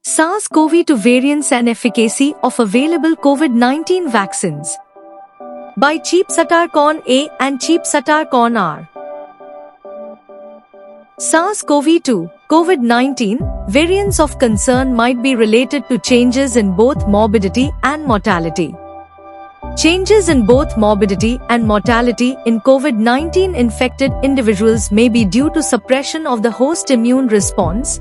SARS-CoV-2 variants and efficacy of available COVID-19 vaccines by Cheapsattar A and Cheapsattar R. SARS-CoV-2, COVID-19, variants of concern might be related to changes in both morbidity and mortality. Changes in both morbidity and mortality in COVID-19 infected individuals may be due to suppression of the host immune response,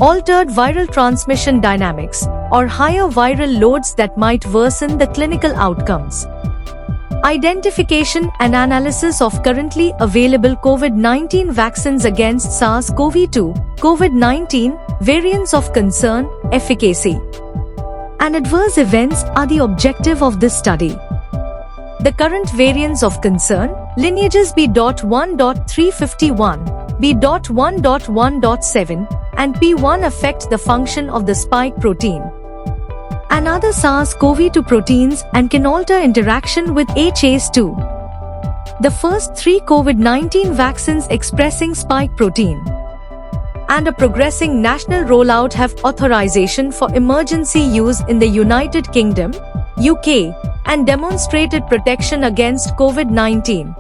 altered viral transmission dynamics, or higher viral loads that might worsen the clinical outcomes. Identification and analysis of currently available COVID-19 vaccines against SARS-CoV-2, COVID-19, variants of concern, efficacy, and adverse events are the objective of this study. The current variants of concern, lineages B.1.351, B.1.1.7, and P1 affect the function of the spike protein and other SARS-CoV-2 proteins and can alter interaction with HACE2. The first 3 COVID-19 vaccines expressing spike protein and a progressing national rollout have authorization for emergency use in the United Kingdom, UK, and demonstrated protection against COVID-19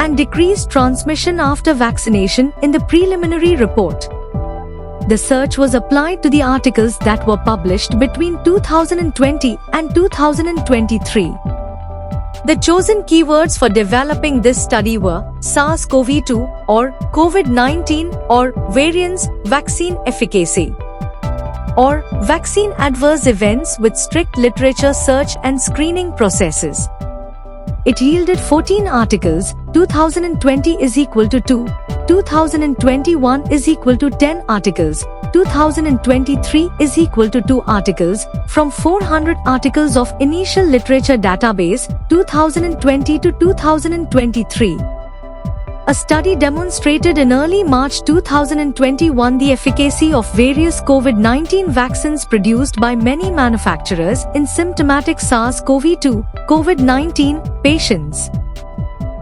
and decreased transmission after vaccination in the preliminary report. The search was applied to the articles that were published between 2020 and 2023. The chosen keywords for developing this study were SARS-CoV-2 or COVID-19 or variants, vaccine efficacy, or vaccine adverse events with strict literature search and screening processes. It yielded 14 articles. 2020 is equal to 2. 2021 is equal to 10 articles. 2023 is equal to 2 articles from 400 articles of initial literature database 2020 to 2023. A study demonstrated in early March 2021 the efficacy of various COVID-19 vaccines produced by many manufacturers in symptomatic SARS-CoV-2, COVID-19 patients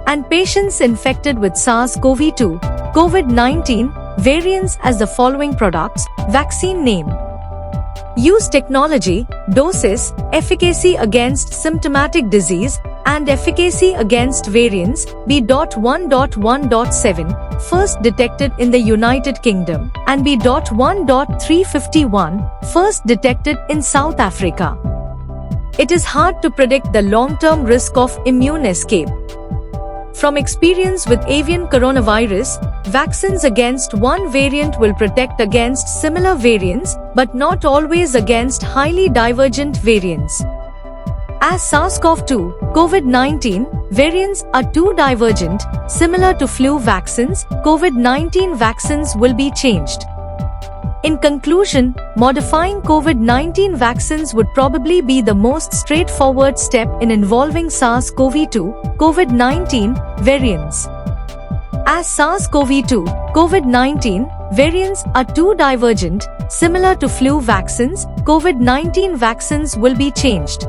and patients infected with SARS-CoV-2, COVID-19 variants as the following products. Vaccine name, use technology, doses, efficacy against symptomatic disease, and efficacy against variants B.1.1.7, first detected in the United Kingdom, and B.1.351, first detected in South Africa. It is hard to predict the long-term risk of immune escape. From experience with avian coronavirus, vaccines against one variant will protect against similar variants, but not always against highly divergent variants. As SARS-CoV-2, COVID-19 variants are too divergent, similar to flu vaccines, COVID-19 vaccines will be changed. In conclusion, modifying COVID-19 vaccines would probably be the most straightforward step in involving SARS-CoV-2, COVID-19 variants. As SARS-CoV-2, COVID-19 variants are too divergent, similar to flu vaccines, COVID-19 vaccines will be changed.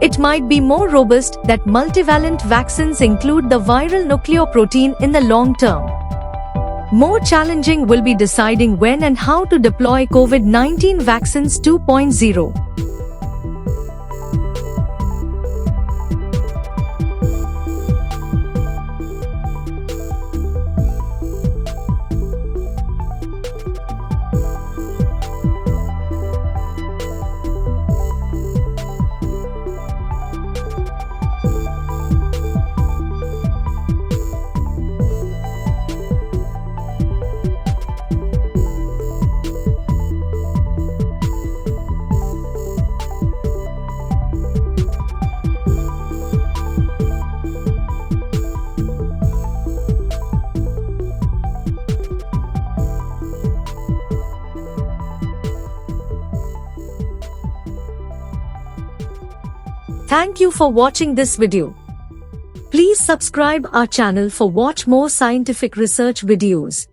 It might be more robust that multivalent vaccines include the viral nucleoprotein in the long term. More challenging will be deciding when and how to deploy COVID-19 vaccines 2.0. Thank you for watching this video. Please subscribe our channel for watch more scientific research videos.